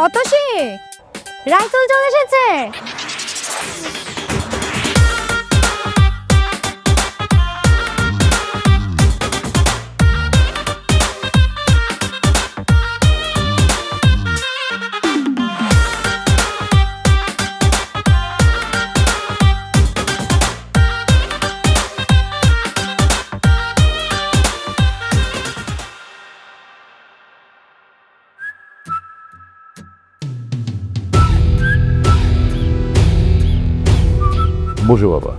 অতসী, রাইসুল চলে এসেছে। বসো বাবা।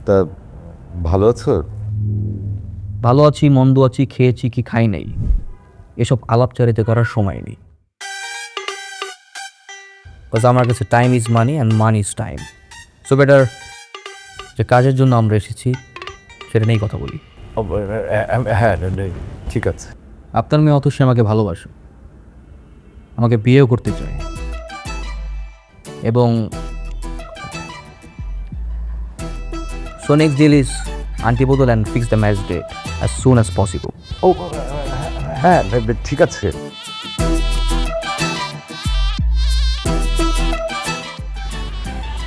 তা ভালো আছো? ভালো আছি, মন্দ আছি, খেয়েছি কি খাই নাই, এসব আলাপচারিতা করার সময় নেই। বিকজ আমার কাছে time is money and money is time. So better যে কাজের জন্য আমরা এসেছি সেটা নিয়েই কথা বলি। হ্যাঁ, ঠিক আছে। আপনার মেয়ে অতসী আমাকে ভালোবাসে, আমাকে বিয়েও করতে চায়, এবং so next deal is auntie bodol and fix the match date as soon as possible. ও হ্যাঁ, ঠিক আছে।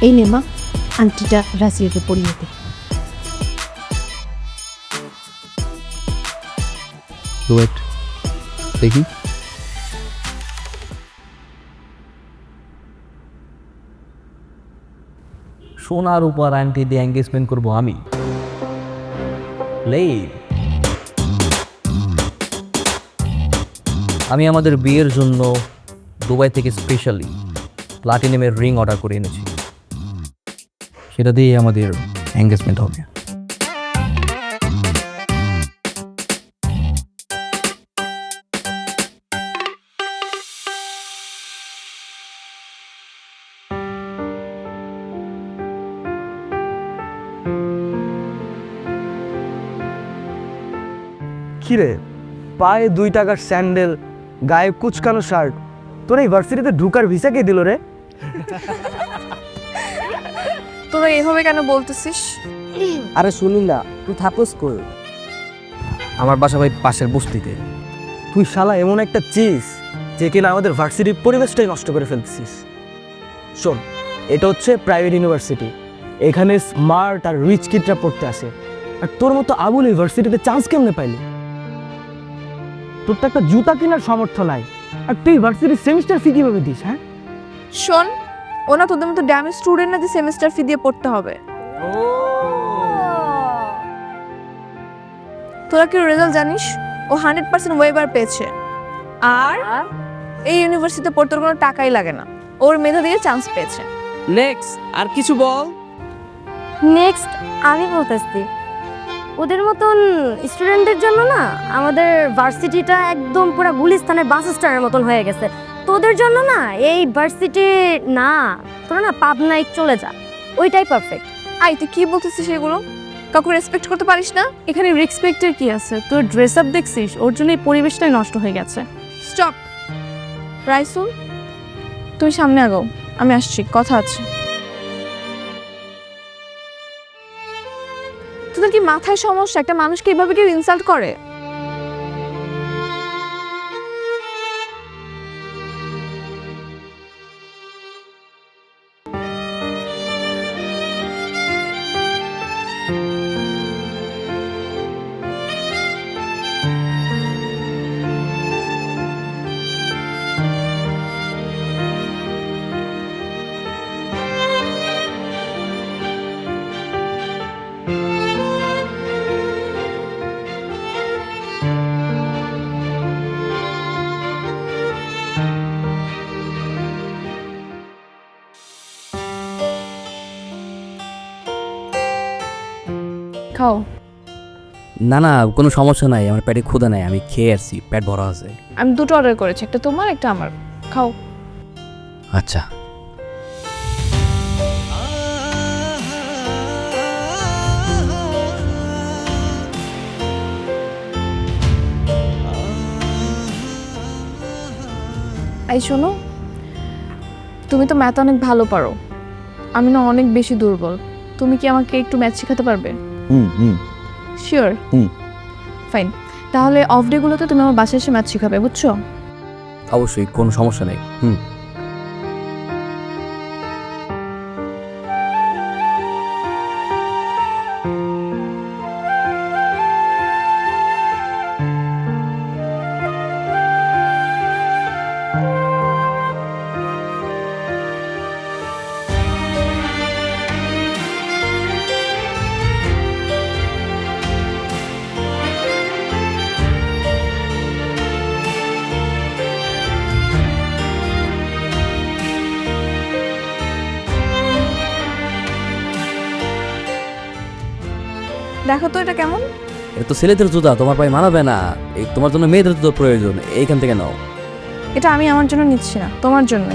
এই নে মা, আংটিটা রাজিয়াকে পরিয়ে দে। ওয়েট দেখি। সোনার উপর আন্টি দিয়ে এঙ্গেজমেন্ট করবো আমি? আমি আমাদের বিয়ের জন্য দুবাই থেকে স্পেশালি প্লাটিনামের রিং অর্ডার করে এনেছি, সেটা দিয়ে আমাদের এঙ্গেজমেন্ট হবে। কিরে, পায়ে 2 টাকার স্যান্ডেল, গায়ে কুচকানো শার্ট, তোর এই ভার্সিটিতে ঢুকার ভিসা কে দিল রে? তোরা এভাবে কেন বলতেছিস? আরে শুনি না, তুই থাকস কই? আমার বাসা ভাই পাশের বস্তিতে। তুই শালা এমন একটা চিজ যে কিনা আমাদের ভার্সিটির পরিবেশটাই নষ্ট করে ফেলতেছিস। শোন, এটা হচ্ছে প্রাইভেট ইউনিভার্সিটি, এখানে স্মার্ট আর রিচ কিডরা পড়তে আসে, আর তোর মতো আবুল ইউনিভার্সিটিতে চান্স কেমনে পাইলি? তোর তো একটা জুতা কেনার সামর্থ্য নাই, আর তুই ভার্সিটির সেমিস্টার ফি কিভাবে দিস? হ্যাঁ শোন, ওনা তোদের মতো ড্যামেজ স্টুডেন্ট না যে সেমিস্টার ফি দিয়ে পড়তে হবে। তোরা কি রেজাল্ট জানিস? ও 100% ওয়েবার পেয়েছে, আর এই ইউনিভার্সিটিতে পড়তে ওর কোনো টাকাই লাগে না, ওর মেধা দিয়ে চান্স পেয়েছে। নেক্সট আর কিছু বল। নেক্সট আমি বলতেছি, ওদের মতন স্টুডেন্টদের জন্য না আমাদের ভার্সিটিটা একদম পুরো গুলিস্তানের বাস স্ট্যান্ডের মতন হয়ে গেছে। তোদের জন্য না এই ভার্সিটি না, তোরা না পাবনায় চলে যা, ওইটাই পারফেক্ট। আই তুই কি বলতেছিস এগুলো? কাউকে রেসপেক্ট করতে পারিস না? এখানে রেসপেক্টের কি আছে? তোর ড্রেস আপ দেখছিস, ওর জন্য এই পরিবেশটাই নষ্ট হয়ে গেছে। স্টপ। রাইসুল, তুমি সামনে আগাও, আমি আসছি, কথা আছে। তোদের কি মাথায় সমস্যা? একটা মানুষকে এইভাবে কেউ ইনসাল্ট করে? খাও। না না, কোনো সমস্যা নাই, আমার পেটে ক্ষুধা নাই, আমি খেয়ে আসছি, পেট ভরা আছে। আমি দুটো অর্ডার করেছি, একটা তোমার একটা আমার। খাও। আচ্ছা। এই শোনো, তুমি তো ম্যাথ অনেক ভালো পারো, আমি না অনেক বেশি দুর্বল। তুমি কি আমাকে একটু ম্যাথ শেখাতে পারবে? হুম। শিওর? হুম। ফাইন, তাহলে অফ ডেগুলোতে তুমি আমার বাসায় এসে ম্যাথ শেখাবে, বুঝছো? অবশ্যই, কোনো সমস্যা নেই। দেখো তো এটা কেমন। এটা তো ছেলেদের জুতা, তোমার পায়ে মানাবে না। এই তোমার জন্য মেয়েদের জুতো প্রয়োজন, এইখান থেকে নাও। এটা আমি আমার জন্য নিচ্ছি না, তোমার জন্য।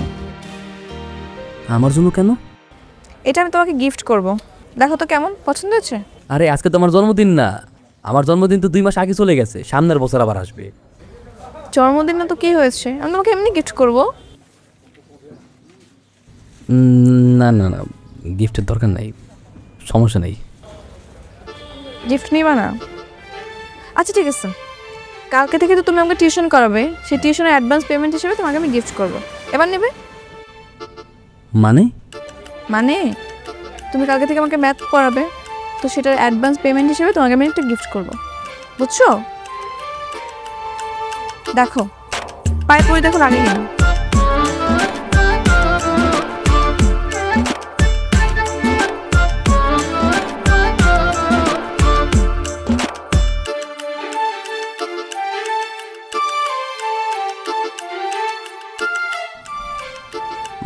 আমার জন্য কেন? এটা আমি তোমাকে গিফট করব, দেখো তো কেমন, পছন্দ হয়েছে? আরে আজকে তো আমার জন্মদিন না, আমার জন্মদিন তো 2 মাস আগে চলে গেছে, সামনের বছর আবার আসবে। জন্মদিন না তো কি হয়েছে, আমি তোমাকে এমনি গিফট করব। না না না, গিফটের দরকার নাই, সমস্যা নেই। গিফট নিবা না? আচ্ছা ঠিক আছে, কালকে থেকে তো তুমি আমাকে টিউশন করাবে, সেই টিউশনের অ্যাডভান্স পেমেন্ট হিসেবে তোমাকে আমি গিফট করব। এবার নেবে? মানে? মানে তুমি কালকে থেকে আমাকে ম্যাথ পড়াবে, তো সেটার অ্যাডভান্স পেমেন্ট হিসেবে তোমাকে আমি একটা গিফট করব, বুঝছো? দেখো পায়ে পরে দেখো, লাগে কিনা।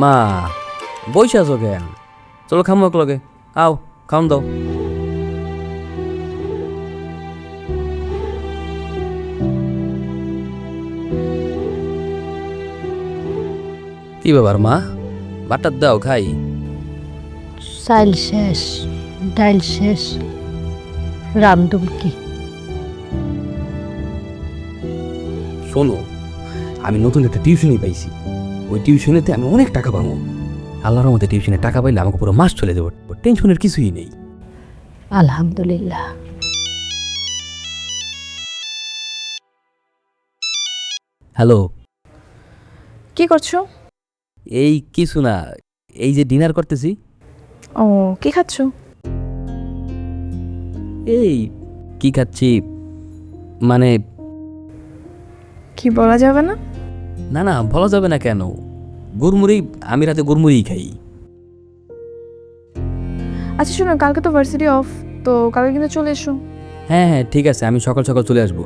মা বসে আছো কেন? চলো খামো এক লগে, আও খাম দাও। কি ব্যাপার মা, বাটার দাও খাই। চাইল শেষ, ডাইল শেষ, রামদুম কি? শোনো, আমি নতুন একটা টিউশনই পাইছি, ওই টিউশনেতে আমি অনেক টাকা পাবো। আল্লাহর রহমতে টিউশনে টাকা পাইলে আমাকে পুরো মাস চলে যাবো, টেনশনের কিছুই নেই। আলহামদুলিল্লাহ। হ্যালো, কি করছো? এই কিছু না, এই যে ডিনার করতেছি। ও, কি খাচ্ছো? এই কি খাচ্ছি মানে, কি বলা যাবে না? না না বলা যাবে না কেন, গুড়মুড়ি, আমি রাতে গুড়মুড়ি খাই। আচ্ছা শোনো, কালকে তো ভার্সিটি অফ, তো কালকে কিন্তু চলে এসো। হ্যাঁ হ্যাঁ ঠিক আছে, আমি সকাল সকাল চলে আসবো।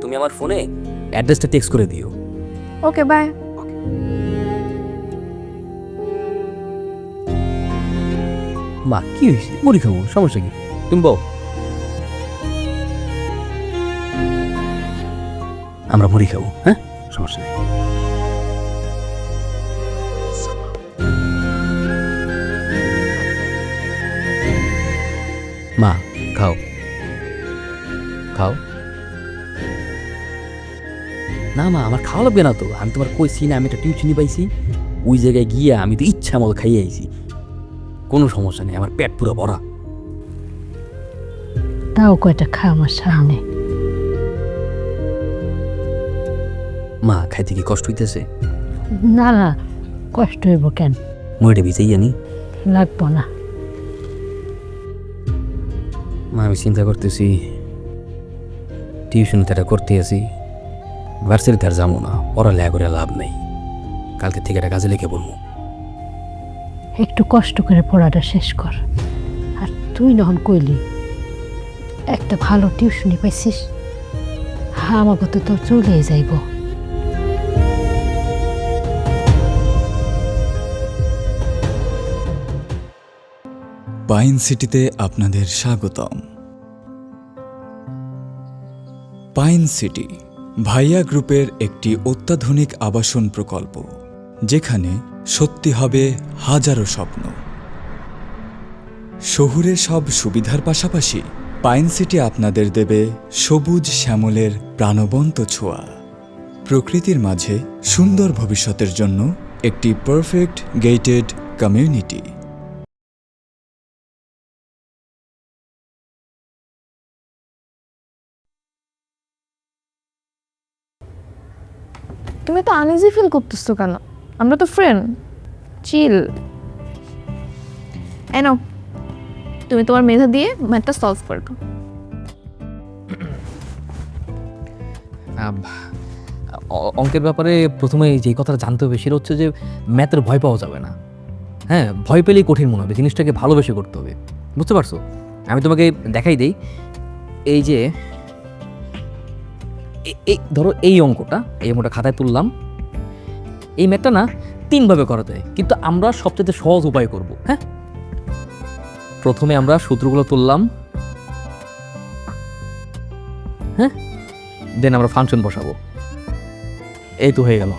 তুমি আমার ফোনে অ্যাড্রেসটা টেক্সট করে দিও। ওকে, বাই। মা কি হয়েছে, মুড়ি খাবো, সমস্যা কি? তুমি বল। আমরা মুড়ি খাবো, হ্যাঁ সমস্যা নেই। মা খাও খাও। না মা, আমার খাওয়া লাগবে না তো, আমি তোমার কইছি না আমি একটা টিউশনি পাইছি, ওই জায়গায় গিয়ে আমি তো ইচ্ছা মতো খাইয়ে আইছি, কোনো সমস্যা নেই, আমার পেট পুরো ভরা। তাও কয়টা খা আমার সামনে। মা খাইতে কি কষ্ট হইতেছে? না না, কষ্ট হইব কেন? মুড়িটা ভিজাই জানি। লাগবো না। মা আমি চিন্তা করতেছি, টিউশন তো এটা করতে আছি, ভার্সিটিতে আর যাবো না, পড়ালেখা করে লাভ নেই, কালকে থেকে একটা কাজে লেগে পড়বো। একটু কষ্ট করে পড়াটা শেষ কর। আর তুই নখন কইলি একটা ভালো টিউশনি পাইছিস, আমাকে তো তোর চলে যাইব। পাইন সিটিতে আপনাদের স্বাগতম। পাইন সিটি ভাইয়া গ্রুপের একটি অত্যাধুনিক আবাসন প্রকল্প, যেখানে সত্যি হবে হাজারো স্বপ্ন। শহুরে সব সুবিধার পাশাপাশি পাইন সিটি আপনাদের দেবে সবুজ শ্যামলের প্রাণবন্ত ছোঁয়া। প্রকৃতির মাঝে সুন্দর ভবিষ্যতের জন্য একটি পারফেক্ট গেটেড কমিউনিটি। তুমি তো আনইজি ফিল করতেছো কেন? আমরা তো ফ্রেন্ড, চিল। এনো, তুমি তোমার মেধা দিয়ে ম্যাথটা সলভ করে দাও। অঙ্কের ব্যাপারে প্রথমে যেই কথাটা জানতে হবে সেটা হচ্ছে যে ম্যাথের ভয় পাওয়া যাবে না। হ্যাঁ, ভয় পেলেই কঠিন মনে হবে, জিনিসটাকে ভালোবেসে করতে হবে, বুঝতে পারছো? আমি তোমাকে দেখাই দেই। এই যে এই ধরো এই অঙ্কটা খাতায় তুললাম। এই ম্যাথটা না 3 ভাবে করা যায়, কিন্তু আমরা সবচেয়ে সহজ উপায় করব। হ্যাঁ, প্রথমে আমরা সূত্রগুলো তুললাম, হ্যাঁ, দেন আমরা ফাংশন বসাবো। এই তো হয়ে গেল,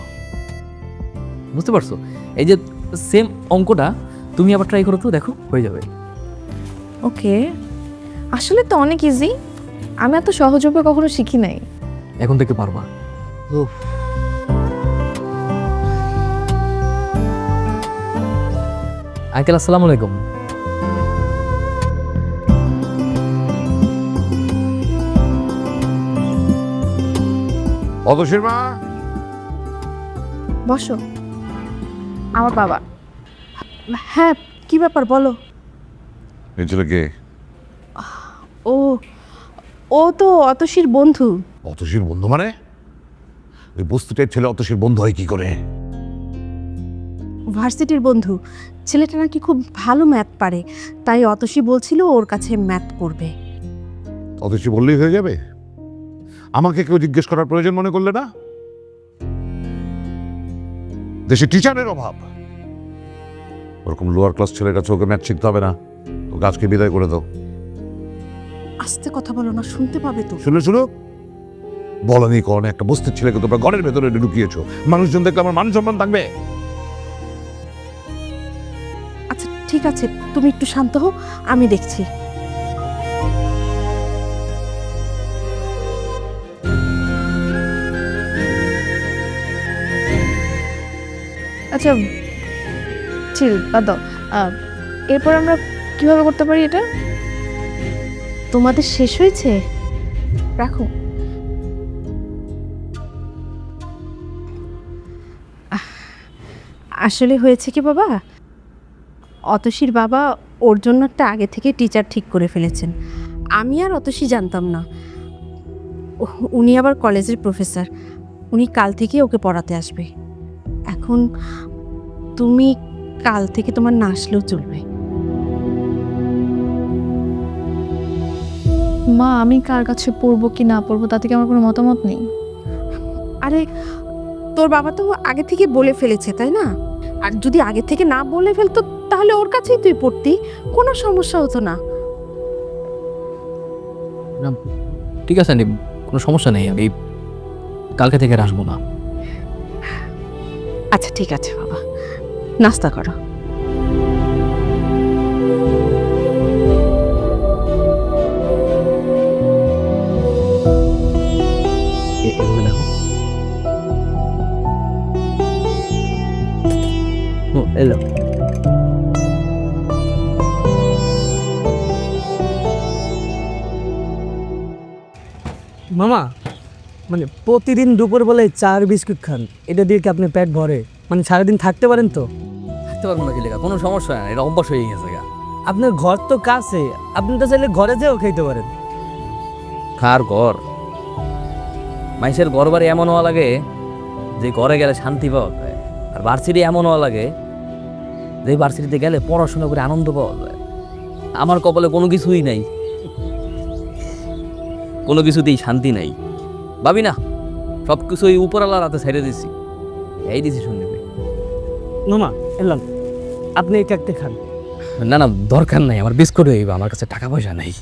বুঝতে পারছো? এই যে সেম অঙ্কটা তুমি আবার ট্রাই করো তো, দেখো হয়ে যাবে। ওকে, আসলে তো অনেক ইজি। আমি এত সহজ উপায় কখনো শিখি নাই। এখন থেকে পারবা। আঙ্কেল, আসসালামু আলাইকুম। অতসীর মা, বসো। আমার বাবা। হ্যাঁ, কি ব্যাপার বলো? এই ছেলেকে ও ও তো অতসীর বন্ধু। অতসীর বন্ধু মানে? ওই বস্তুটার ছেলে অতসীর বন্ধু হয় কি করে? ভার্সিটির বন্ধু। ছেলেটা নাকি খুব ভালো ম্যাথ পারে, তাই অতসী বলছিল ওর কাছে ম্যাথ করবে। অতসী বললেই হয়ে যাবে? আমাকে কেউ জিজ্ঞেস করার প্রয়োজন মনে করলে না? দেশে টিচারের অভাব। ওরকম লোয়ার ক্লাস ছেলের কাছে ওকে ম্যাথ শিখতে হবে না, ওকে আজকে বিদায় করে দাও। আস্তে কথা বলো না, শুনতে পাবে তো। শুনে শুনো, বলনি কোন একটা বস্তির ছেলেকে তোমরা ঘরের ভেতরে ঢুকিয়েছো, মানুষজন দেখলে আমার মান সম্মান থাকবে? আচ্ছা ঠিক আছে, তুমি একটু শান্ত হও, আমি দেখছি। আচ্ছা, চিল, বাদ দাও। এরপর আমরা কিভাবে করতে পারি এটা? তোমাদের শেষ হয়েছে? রাখো। আসলে হয়েছে কি বাবা, অতসীর বাবা ওর জন্য একটা আগে থেকে টিচার ঠিক করে ফেলেছেন। আমি আর অতসী জানতাম না। উনি আবার কলেজের প্রফেসর, উনি কাল থেকে ওকে পড়াতে আসবে। এখন তুমি কাল থেকে তোমার না আসলেও চলবে। মা, আমি কার কাছে পড়বো কি না পড়বো তাতে কি আমার কোনো মতামত নেই। আরে তোর বাবা তো আগে থেকে বলে ফেলেছে, তাই না? আর যদি আগে থেকে না বলে ফেলতো তাহলে ওর কাছেই তুই পড়তি, কোনো সমস্যা হতো না। ঠিক আছে আন্টি, কোনো সমস্যা নেই, আমি কালকে থেকে আর আসবো না। আচ্ছা ঠিক আছে বাবা, নাস্তা করো। এভাবে দেখো। এলো মামা, মানে প্রতিদিন দুপুর বেলায় 4 বিস্কুট খান, এটা দিয়ে কি আপনি পেট ভরে? মানে সারাদিন থাকতে পারেন তো? থাকতে পারবো না কি লেখা, কোনো সমস্যা না, এটা অভ্যাস হয়ে গেছে গা। আপনার ঘর তো কাছে, আপনি তো চাইলে ঘরে যেও খেতে পারেন। কার ঘর? মানুষের ঘর বাড়ি এমন হওয়া লাগে যে ঘরে গেলে শান্তি পাওয়া যায়, আর ভার্সিটি এমন হওয়া লাগে যে ভার্সিটিতে গেলে পড়াশোনা করে আনন্দ পাওয়া যায়। আমার কপালে কোনো কিছুই নাই, কোনো কিছুতেই শান্তি নাই। ভাবি না, সব কিছু ওই উপরওয়ালার হাতে ছেড়ে দিছি, এই ডিসিশন নেবে। মামা এলাম, আপনি এই কেকটা খান। না না, দরকার নাই, আমার বিস্কুট হইব, আমার কাছে টাকা পয়সা নেই।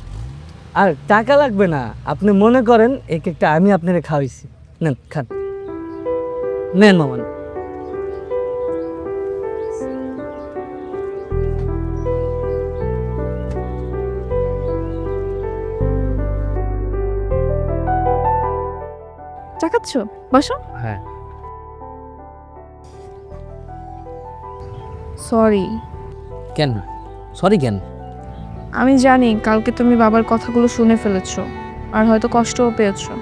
আর টাকা লাগবে না, আপনি মনে করেন এই কেকটা আমি আপনারে খাওয়াইছি, নেন খান, নেন মামা। চা খাচ্ছ? বসো। হ্যাঁ, সরি। কেন সরি কেন? আমি জানি কালকে তুমি বাবার কথাগুলো শুনে ফেলেছো আর হয়তো কষ্টও পেয়েছো।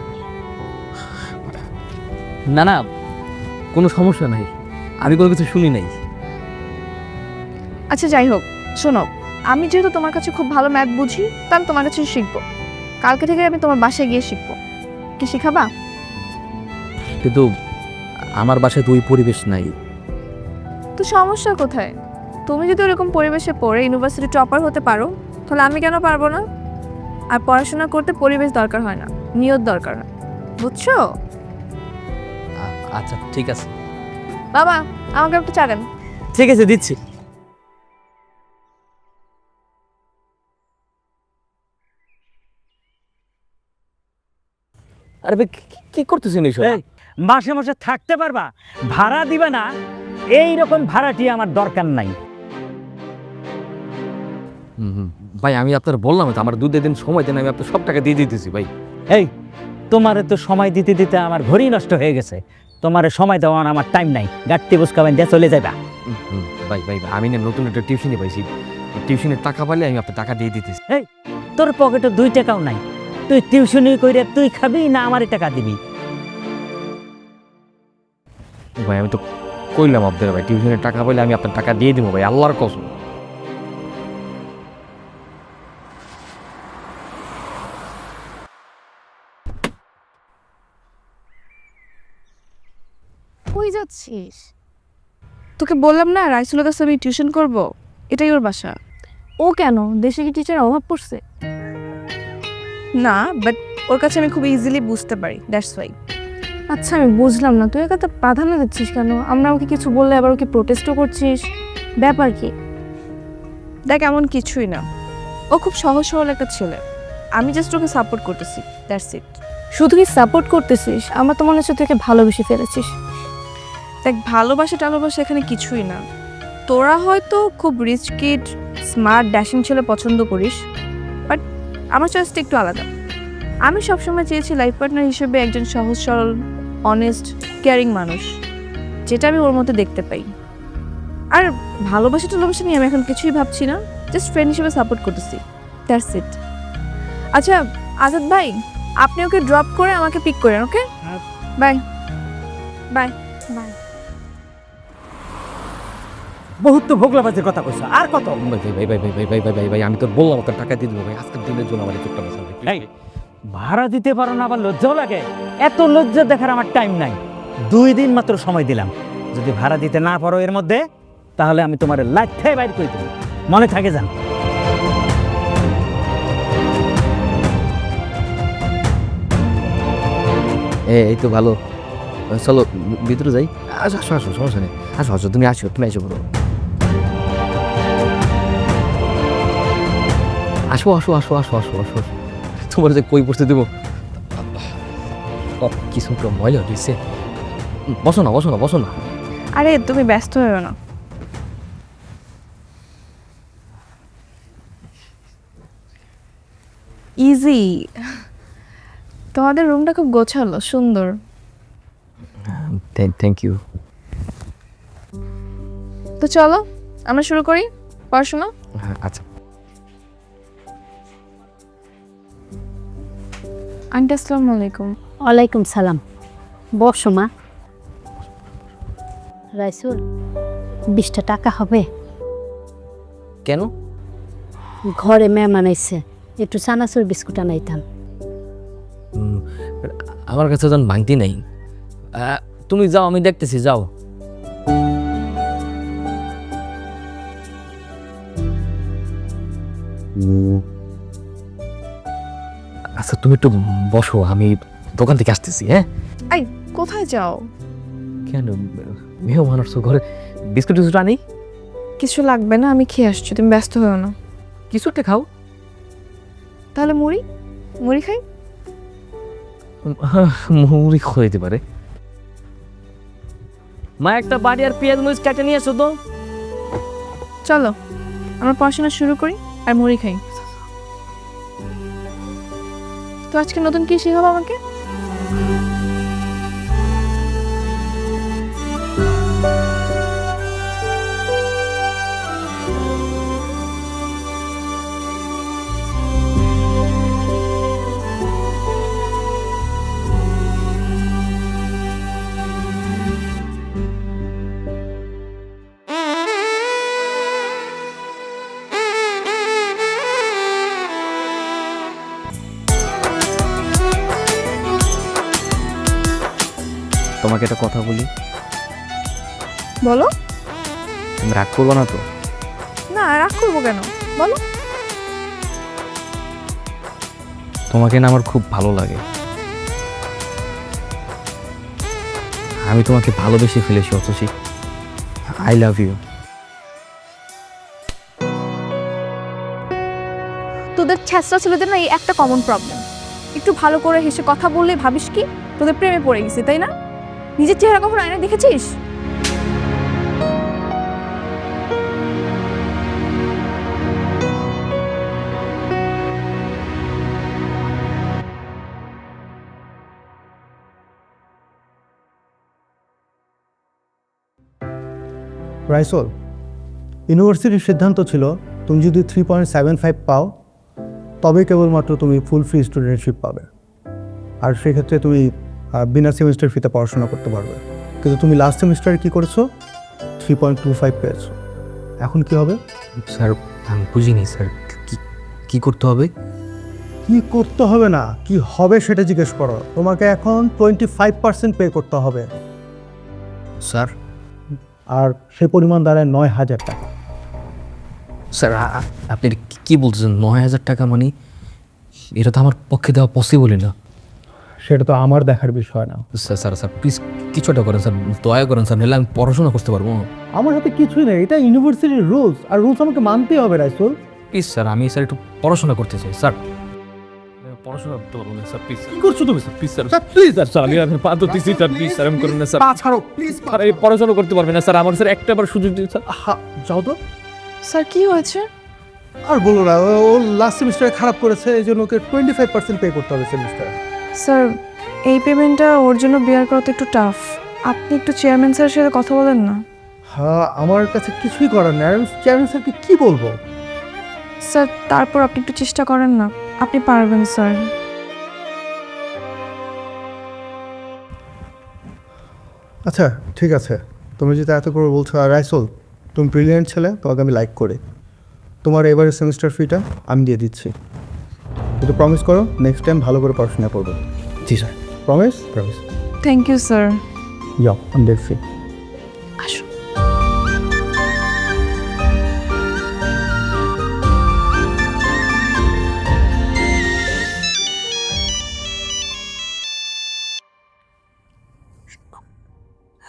না না, কোনো সমস্যা নাই, আমি কোনো কিছু শুনি নাই। আচ্ছা যাই হোক, শোনো, আমি যেহেতু তোমার কাছে খুব ভালো ম্যাথ বুঝি, তা আমি তোমার কাছে শিখবো। কালকে থেকে আমি তোমার বাসায় গিয়ে শিখবো। কি শিখাবা? কিন্তু আমার বাসায় তো ওই পরিবেশ নাই। তো সমস্যা কোথায়? তুমি যদি ওরকম পরিবেশে পড়ে ইউনিভার্সিটি টপার হতে পারো, তাহলে আমি কেন পারবো না? আর পড়াশোনা করতে পরিবেশ দরকার হয় না, নিয়ত দরকার হয়, বুঝছো? আচ্ছা ঠিক আছে। বাবা, আমাকে একটু চা দেন। ঠিক আছে, দিচ্ছি। আরে ভাই কি করতেছেন এইসব? এই মাসে মাসে থাকতে পারবা, ভাড়া দিবে না, এই রকম ভাড়াটি আমার দরকার নাই। ভাই আমি আপনার বললাম তো আমার 2 দিন সময় দেন, আমি আপনার সব টাকা দিয়ে দিতেছি ভাই। এই তোমারে তো সময় দিতে দিতে আমার ঘড়ি নষ্ট হয়ে গেছে, তোমারে সময় দেওয়ার আমার টাইম নাই। গাড়িতে বসকাবেন দিয়ে চলে যাবা। ভাই ভাই আমি না নতুন একটা টিউশনি পাইছি, টিউশনের টাকা পাইলে আমি আপনার টাকা দিয়ে দিতেছি। এই তোর পকেটে 2 টাকাও নাই, তুই টিউশনি কইরে তুই খাবি না আমারে টাকা দিবি? ভাই আমি তো কইলাম আপনার ভাই টিউশনের টাকা পাইলে আমি আপনার টাকা দিয়ে দিব ভাই, আল্লাহর কসম। কই যাচ্ছিস? তোকে বললাম না রাইসুলের কাছে আমি টিউশন করব, এটাই ওর বাসা। ও কেন, দেশে কি টিচার অভাব পড়ছে? না, বাট ওর কাছে আমি খুব ইজিলি বুঝতে পারি, দ্যাটস ওয়াই। আচ্ছা আমি বুঝলাম না, তুই একা প্রাধান্য দিচ্ছিস কেন? আমরা ওকে কিছু বললে আবার ওকে প্রোটেস্টও করছিস, ব্যাপার কি? দেখ এমন কিছুই না, ও খুব সহজ সরল একটা ছেলে, আমি জাস্ট ওকে সাপোর্ট করতেছি, দ্যাটস ইট। শুধু কি সাপোর্ট করতেছিস? আমার তো মনে হচ্ছে তুই ওকে ভালোবেসে ফেলেছিস। দেখ ভালোবাসা টালোবাসা এখানে কিছুই না, তোরা হয়তো খুব রিচ কিড স্মার্ট ড্যাশিং ছেলে পছন্দ করিস, বাট আমার চয়েসটা একটু আলাদা। আমি সবসময় চেয়েছি লাইফ পার্টনার হিসেবে একজন সহজ সরল অনেস্ট কেয়ারিং মানুষ, যেটা আমি ওর মধ্যে দেখতে পাই। আর ভালোবাসা টালোবাসা নিয়ে আমি এখন কিছুই ভাবছি না, জাস্ট ফ্রেন্ড হিসেবে সাপোর্ট করতেছি, দ্যাটস ইট। আচ্ছা আজাদ ভাই, আপনি ওকে ড্রপ করে আমাকে পিক করেন, ওকে? Bye bye bye. বহুত তো ভোগলাবাজের কথা কইছো, আর কত? ভাই ভাই ভাই ভাই ভাই ভাই ভাই ভাই ভাই আমি তো বললাম আপনার টাকা দিয়ে দিব ভাই, আজকের দিনের জন্য আমার একটু টাকা চাই। এই ভাড়া দিতে পারো না, আবার লজ্জাও লাগে? এত লজ্জা দেখার আমার টাইম নাই। 2 দিন মাত্র সময় দিলাম, যদি ভাড়া দিতে না পারো এর মধ্যে, তাহলে আমি তোমার লাইফে বাইর করে দেবো, মনে থাকে যান। এই তো ভালো, চলো ভিতরে যাই। আসো আসো আসো, সমস্যা নেই, আসো আসো, তুমি আসো, তুমি এসে বলো। আসো আসো আসো আসো আসো আসো, তোমার যে কই বসতে দেবো, কিছু তো ময়লা দিচ্ছে। বসো না বসো না বসো না। আরে তুমি ব্যস্ত হয়েও না। ইজি, তোমাদের রুমটা খুব গোছালো, সুন্দর। Thank you. তো চলো আমরা শুরু করি পড়াশোনা। আচ্ছা। আন্টি আসসালামু আলাইকুম। ওয়ালাইকুম সালাম। বসো মা। রাইসুল, 20টা টাকা হবে? কেন? ঘরে মেহমান আইছে, একটু চানাচুর বিস্কুট আনাইতাম। আমার কাছে যখন ভাঙতি নেই, তুমি যাও, আমি দেখতেছি, যাও। আচ্ছা তুমি একটু বসো, আমি দোকান থেকে আসতেছি। হ্যাঁ, এই কোথায় যাও? কেন মেহমান আসছো ঘরে, বিস্কুট টিস্কুট আনি? কিছু লাগবে না, আমি খেয়ে আসছি, তুমি ব্যস্ত হও না। কিছু একটা খাও। তাহলে মুড়ি মুড়ি খাই। মুড়ি খাইতে পারে। মা একটা বাড়ি আর পেঁয়াজ মরিচ কেটে নিয়ে এসো তো। চলো আমরা পড়াশোনা শুরু করি আর মুড়ি খাই। তো আজকে নতুন কি শেখাবো আমাকে? তোমাকে একটা কথা বলি, বলো। তুমি রাগ করবো না তো? না, রাগ করবো কেন, বলো। তোমাকে না আমার খুব ভালো লাগে। আমি তোমাকে ভালোবেসে ফেলেছি অতসী। I love you. তোদের ছেঁচড়া ছেলেদের না এই একটা কমন প্রবলেম, একটু ভালো করে হেসে কথা বললে ভাবিস কি তোদের প্রেমে পড়ে গেছি, তাই না? নিজের চেহারা কখনো আয়নায় দেখেছিস? রাইসোল, ইউনিভার্সিটির সিদ্ধান্ত ছিল তুমি যদি 3.75 পাও তবে কেবলমাত্র তুমি ফুল ফ্রি স্টুডেন্টশিপ পাবে, আর সেক্ষেত্রে তুমি বিনা সেমিস্টার ফিতে পড়াশোনা করতে পারবে। কিন্তু তুমি লাস্ট সেমিস্টারে কী করেছো? 3.25 পেয়েছো। এখন কি হবে? স্যার আমি বুঝিনি স্যার, কি করতে হবে? কি করতে হবে না, কি হবে সেটা জিজ্ঞেস করো। তোমাকে এখন 25% পে করতে হবে, স্যার আর সে পরিমাণ দাঁড়ায় 9,000 টাকা। স্যার আপনি কি বলতেছেন? 9,000 টাকা মানে এটা তো আমার পক্ষে দেওয়া পসিবলই না। সেটা তো আমার দেখার বিষয় না। স্যার স্যার স্যার প্লিজ কিছু একটা করেন স্যার, দয়া করেন স্যার, নাহলে আমি পড়াশোনা করতে পারবো। আমার হাতে কিছুই নেই, এটা ইউনিভার্সিটির রুলস, আর রুলস আমাকে মানতেই হবে রাইসুল। প্লিজ স্যার, আমি স্যার একটু পড়াশোনা করতে চাই স্যার। পড়াশোনা করতে পারবো না স্যার, প্লিজ। কি করছো তুমি? Sir please sir, please sir আমি আপনার পা ধরতেছি স্যার, প্লিজ স্যার আমি করেন না স্যার। পা ছাড়ো প্লিজ। স্যার এই পড়াশোনা করতে পারবে না স্যার, আমার স্যার একটা বার সুযোগ দিন স্যার। যাও তো। স্যার কি হয়েছে? আর বলো না, ও লাস্ট সেমিস্টারে খারাপ করেছে, এই জন্য ওকে 25% পে করতে হবে সেমিস্টারে। স্যার এই পেমেন্টটা ওর জন্য বেয়ার করা তো একটু টাফ। আপনি একটু চেয়ারম্যান স্যারের সাথে কথা বলেন না। হ্যাঁ, আমার কাছে কিছুই করার নেই, আমি চেয়ারম্যান স্যারকে কি বলবো? স্যার তারপর আপনি একটু চেষ্টা করেন না, আপনি পারবেন স্যার। আচ্ছা ঠিক আছে, তুমি যেটা এত করে বলছো। আর রাইসুল, তুমি ব্রিলিয়েন্ট ছেলে, তোমাকে আমি লাইক করি। তোমার এবারের সেমিস্টার ফিটা আমি দিয়ে দিচ্ছি, কিন্তু প্রমিস করো নেক্সট টাইম ভালো করে পড়াশোনা করবে। জি sir. Promise? Promise. Thank you sir. যাও, আমি দেখছি। আসো।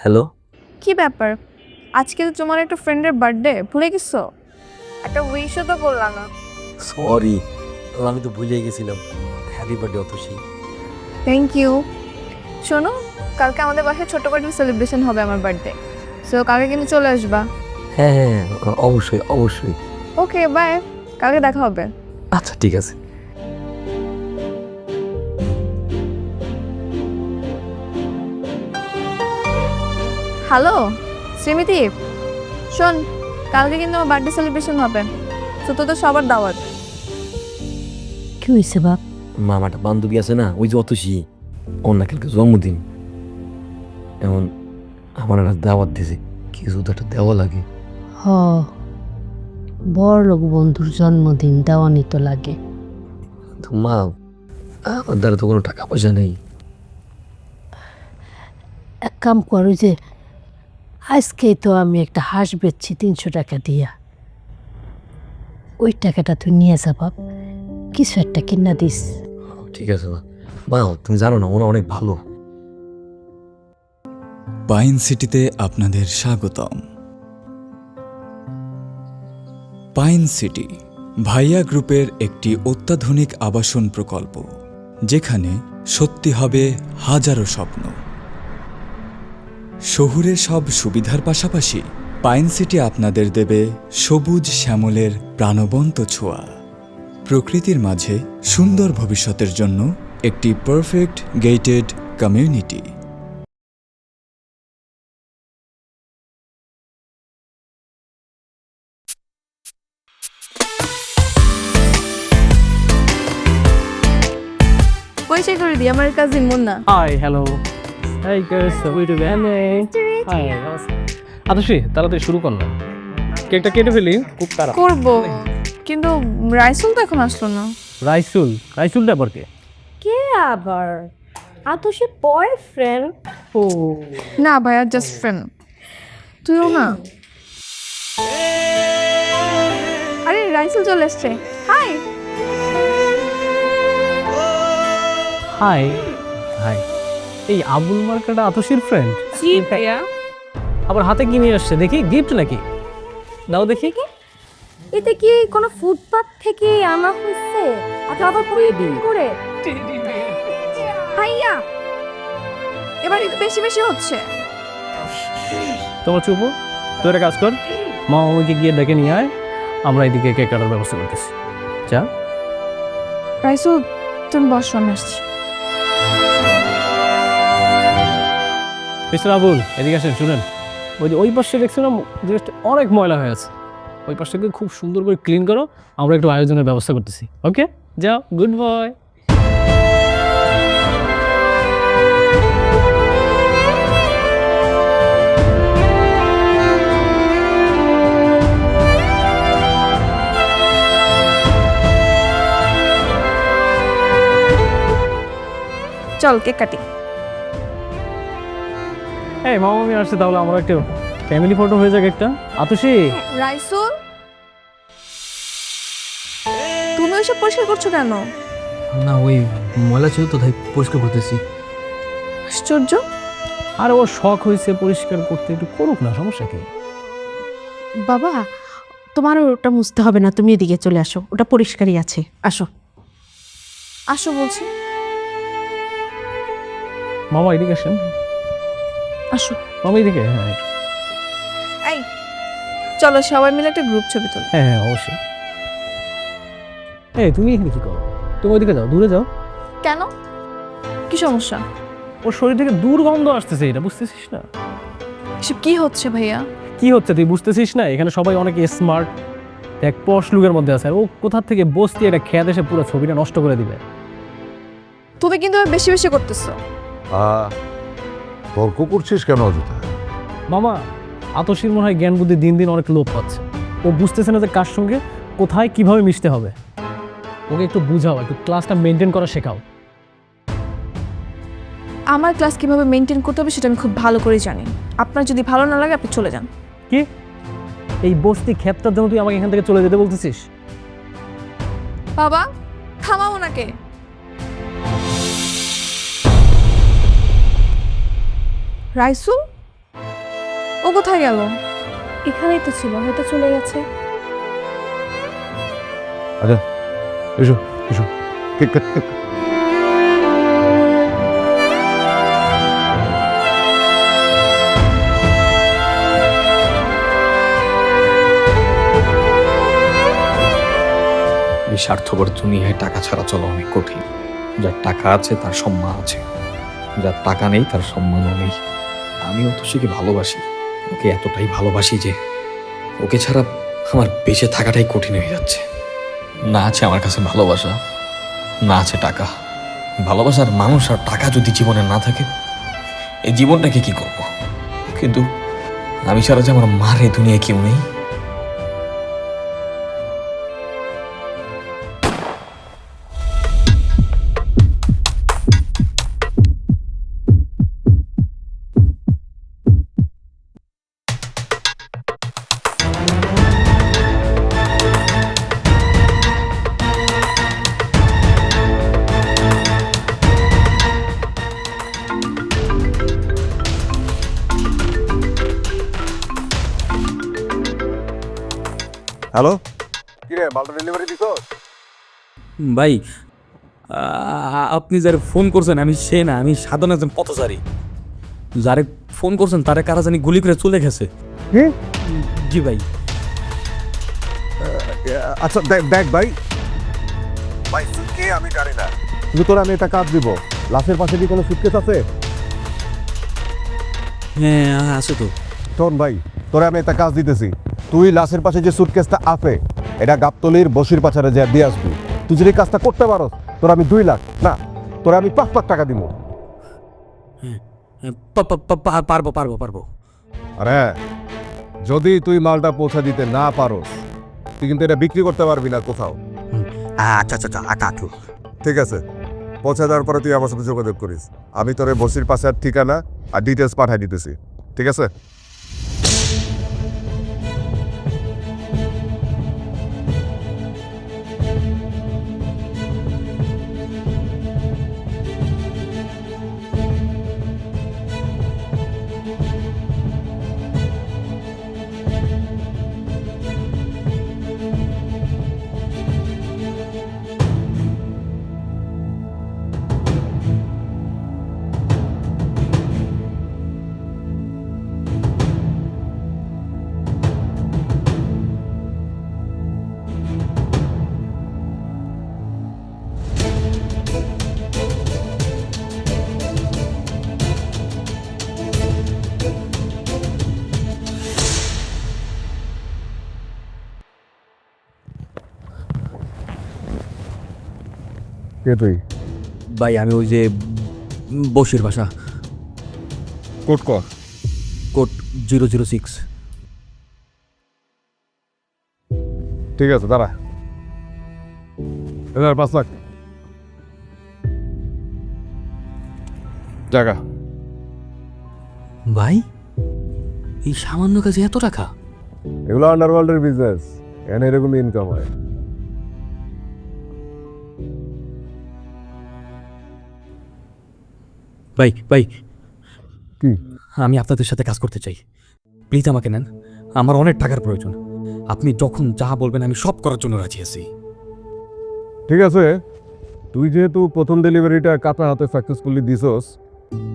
হ্যালো, কি ব্যাপার, আজকে তো তোমার একটা ফ্রেন্ডের বার্থডে, ভুলে গেছো? একটা উইশও তো করলাম না। সরি আমি তো ভুলে গেছিলাম। Happy birthday Atasi. Thank you. শোনো, কালকে আমাদের বাসায় ছোটখাটো সেলিব্রেশন হবে আমার বার্থডে, সো কালকে কিন্তু চলে আসবা। হ্যাঁ হ্যাঁ অবশ্যই অবশ্যই। ওকে বাই, কালকে দেখা হবে। আচ্ছা ঠিক আছে। হ্যালো শ্রীমিতি, শোন কালকে কিন্তু আমার বার্থডে সেলিব্রেশন হবে, তো তোদের সবার দাওয়াত। কি হয়েছে বাপ? মামাটা বান্ধবী আছে না, ওই যে অতসী, ওর না কালকে জন্মদিন। এমন আমার একটা দাওয়াত দিয়েছে, কিছু তো একটা দেওয়া লাগে। হ, বড় লোক বন্ধুর জন্মদিন দেওয়ানি তো লাগে। তো মা, আমার দ্বারা তো কোনো টাকা পয়সা নেই। এক কাম করো, যে আজকেই তো আমি একটা হাঁস বেচছি 300 টাকা দিয়া, ওই টাকাটা তুই নিয়ে যা বাপ, কিছু একটা কিনা দিস। ঠিক আছে মা। মা তুমি জানো না, ওরা অনেক ভালো। পাইন সিটিতে আপনাদের স্বাগতম। পাইন সিটি ভাইয়া গ্রুপের একটি অত্যাধুনিক আবাসন প্রকল্প, যেখানে সত্যি হবে হাজারো স্বপ্ন। শহুরের সব সুবিধার পাশাপাশি পাইন সিটি আপনাদের দেবে সবুজ শ্যামলের প্রাণবন্ত ছোঁয়া, প্রকৃতির মাঝে সুন্দর ভবিষ্যতের জন্য একটি পারফেক্ট গেটেড কমিউনিটি। পরিচয় করে দিই, আমার cousin Munna. Hi hello. Hi guys, how do hi. Atasi তাড়াতাড়ি শুরু কর না, কেকটা কেটে ফেলি, খুব তাড়া করব, কিন্তু রাইসুল তো এখন আসলো না। রাইসুল? রাইসুলটা আবার কে? কে আবার? আতসী বয়ফ্রেন্ড? ও না ভাইয়া, জাস্ট ফ্রেন্ড। তুইও না? আরে রাইসেল চলে এসছে। হাই। হাই হাই, এই আবুল মার্কাটা আতসীর ফ্রেন্ড? জি ভাইয়া। আবার হাতে কি নিয়ে আসছে দেখি, গিফট নাকি? দাও দেখি। এতে কি কোনো ফুটপাত থেকে আনা হয়েছে? আচ্ছা আবার পরিদিন করে ভাইয়া এবার একটু বেশি বেশি হচ্ছে। তোমার চুপ, তোর একটা কাজ কর, মা আমাকে গিয়ে ডেকে নিয়ে আয়, আমরা এদিকে কেক কাটার ব্যবস্থা করতেছি। যা। রাইসেল তুমি বসো, আমি আসছি। মিস্টার আবুল এদিকে আসেন, শুনেন। ওই পাশে দেখছিলাম জিনিসটা অনেক ময়লা হয়ে আছে, ওই পাশটাকে খুব সুন্দর করে ক্লিন করো, আমরা একটু আয়োজনের ব্যবস্থা করতেছি। ওকে যাও, গুড বয়। চল কেক কাটি। এই মামা আমি আসছে, তাহলে আমরা একটা ফ্যামিলি ফটো হয়ে যাক একটা। আতসী, রাইসুল তুমি ওইসব পরিষ্কার করছো কেন? না ওই ময়লা ছিল তো তাই পরিষ্কার করতেছি। আশ্চর্য। আর ওর শখ হয়েছে পরিষ্কার করতে, একটু করুক না, সমস্যা কি? বাবা, তোমার ওটা মুছতে হবে না, তুমি এদিকে চলে আসো, ওটা পরিষ্কারই আছে। আসো। আসো বলছি। মামা এদিকে আসেন। আসো। মামা এদিকে। হ্যাঁ এই চলো সবাই মিলে একটা গ্রুপ ছবি তুলি। হ্যাঁ হ্যাঁ অবশ্যই। এই তুমি এখানে কি করো? তুমি ওইদিকে যাও, দূরে যাও। কেন, কি সমস্যা? ওর শরীর থেকে দুর্গন্ধ আসতেছে, এটা বুঝতেছিস না? এসব কি হচ্ছে ভাইয়া? কি হচ্ছে তুই বুঝতেছিস না? এখানে সবাই অনেক স্মার্ট, এক পশ লুকের মধ্যে আছে, আর ও কোথা থেকে বসতি এটা খেয়াল এসে পুরো ছবিটা নষ্ট করে দিবে। তুমি কিন্তু বেশি বেশি করতেছো। তর্ক করছিস কেন অযথা? মামা আতসীর মনে হয় জ্ঞান বুদ্ধি দিন দিন অনেক লোপ পাচ্ছে, ও বুঝতেছে না যে কার সঙ্গে কোথায় কিভাবে মিশতে হবে। ওকে একটু বুঝাও, একটু ক্লাসটা মেনটেন করা শেখাও। আমার ক্লাস কিভাবে মেনটেন করতে হবে সেটা আমি খুব ভালো করে জানি। আপনার যদি ভালো না লাগে আপনি চলে যান। কি এই বস্তি ক্ষেতটার জন্য তুই আমাকে এখান থেকে চলে যেতে বলতেছিস? বাবা থামাও ওনাকে। রাইসুল ও কোথায় গেল? এখানেই তো ছিল, হয়তো চলে গেছে। আচ্ছা এসো এসো, কেক কাট, কেক কাট। এই স্বার্থপর দুনিয়ায় টাকা ছাড়া চলা অনেক কঠিন। যার টাকা আছে তার সম্মান আছে, যার টাকা নেই তার সম্মানও নেই। আমি অতসীকে ভালোবাসি, ওকে এতটাই ভালোবাসি যে ওকে ছাড়া আমার বেঁচে থাকাটাই কঠিন হয়ে যাচ্ছে। না আছে আমার কাছে ভালোবাসা, না আছে টাকা। ভালোবাসার মানুষ আর টাকা যদি জীবনে না থাকে, এই জীবনটাকে কি করব? কিন্তু আমি ছাড়া যে আমার মার এই দুনিয়ায় কেউ নেই। হ্যালো, কি রে, মালটা ডেলিভারি দিছস? ভাই আপনি যারে ফোন করছেন আমি সে না, আমি সাধারণ একজন পথচারী। যারে ফোন করছেন তারে কারা জানি গুলি করে চলে গেছে। কি? জি ভাই। আচ্ছা দেখ ভাই, ভাই কে আমি জানি না, কিন্তু তোরা আমি একটা কাজ দিব। লাশের পাশে কি কোনো সুটকেস আছে? হ্যাঁ আছে তো। শোন ভাই, তোরা আমি একটা কাজ দিতেছি। তুই লাশের পাশে যে সুটকেসটা আছে এটা গাবতলির বসির পাচারে যা দিয়ে আসবি। তুই যদি কাজটা করতে পারস তোরা আমি 2 লাখ না, তোরা আমি 5 লাখ টাকা দিব। পারবো পারবো পারবো। আরে যদি তুই মালটা পৌঁছা দিতে না পারস তুই কিন্তু এটা বিক্রি করতে পারবি না কোথাও। আচ্ছা আচ্ছা আচ্ছা। ঠিক আছে, পৌঁছে দেওয়ার পরে তুই আমার সাথে যোগাযোগ করিস। আমি তোর বসির পাশে আর ঠিকানা আর ডিটেলস পাঠিয়ে দিতেছি, ঠিক আছে? কে তুই? ভাই আমি ওই যে বসির বাসা, কোড কর। কোড 006। ঠিক আছে, দাঁড়া। 5 লাখ টাকা। ভাই এই সামান্য কাজে এত টাকা? এগুলো আন্ডারওয়ার্ল্ডের বিজনেস, এখানে এরকম ইনকাম হয়। ভাই ভাই কি? আমি আপনাদের সাথে কাজ করতে চাই, প্লিজ আমাকে নেন, আমার অনেক টাকার প্রয়োজন। আপনি যখন যা বলবেন আমি সব করার জন্য রাজি আছি। ঠিক আছে, তুই যেহেতু প্রথম ডেলিভারিটা কাটা হাতে সাকসেসফুলি দিছস,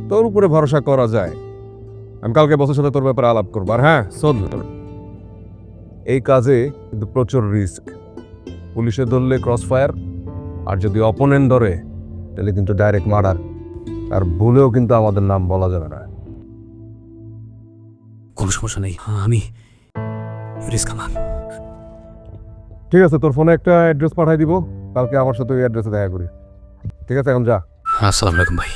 তোর উপরে ভরসা করা যায়। আমি কালকে বসের সাথে তোর ব্যাপারে আলাপ করবো। আর হ্যাঁ শোন, এই কাজে কিন্তু প্রচুর রিস্ক। পুলিশে ধরলে ক্রস ফায়ার, আর যদি অপোনেন্ট ধরে তাহলে কিন্তু ডাইরেক্ট মার্ডার। আর ভুলেও কিন্তু আমাদের নাম বলা যাবে না। কোনো সমস্যা নেই, আমি রিস্ক আমার। ঠিক আছে, তোর ফোনে একটা অ্যাড্রেস পাঠিয়ে দিব, কালকে আমার সাথে ওই অ্যাড্রেসে দেখা করি। ঠিক আছে, এখন যা। আসসালামু আলাইকুম ভাই।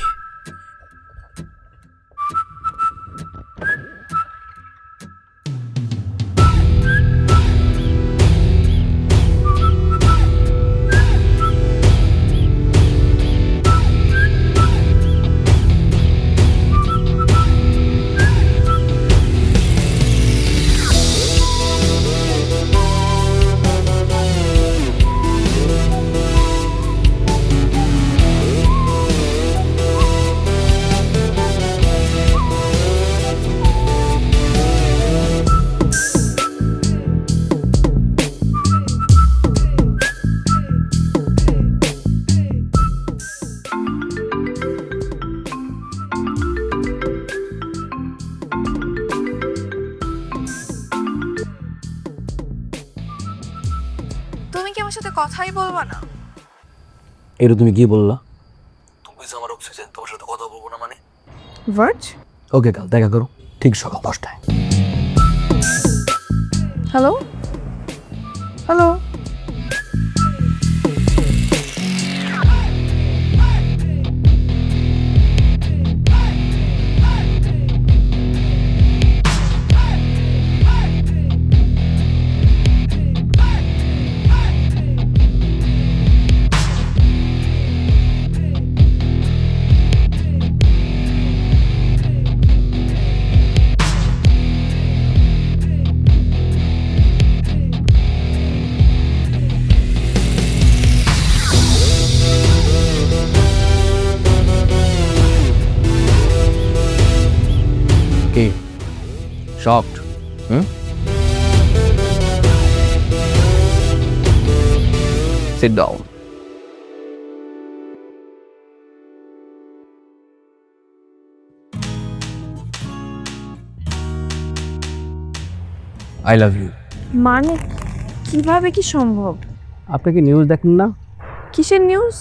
তুমি কি আমার সাথে কথাই বলবা না? এটা তুমি কি বললা? তুমি যে আমার অক্সিজেন, তোমার সাথে কথা বলবো না মানে? ভার্জ, ওকে, কাল দেখা করো ঠিক সকাল 10টায়। Hello hello. Shocked? Sit down. I love you. মানে কিভাবে কি সম্ভব? আপনি কি নিউজ দেখেন না? কিসের নিউজ?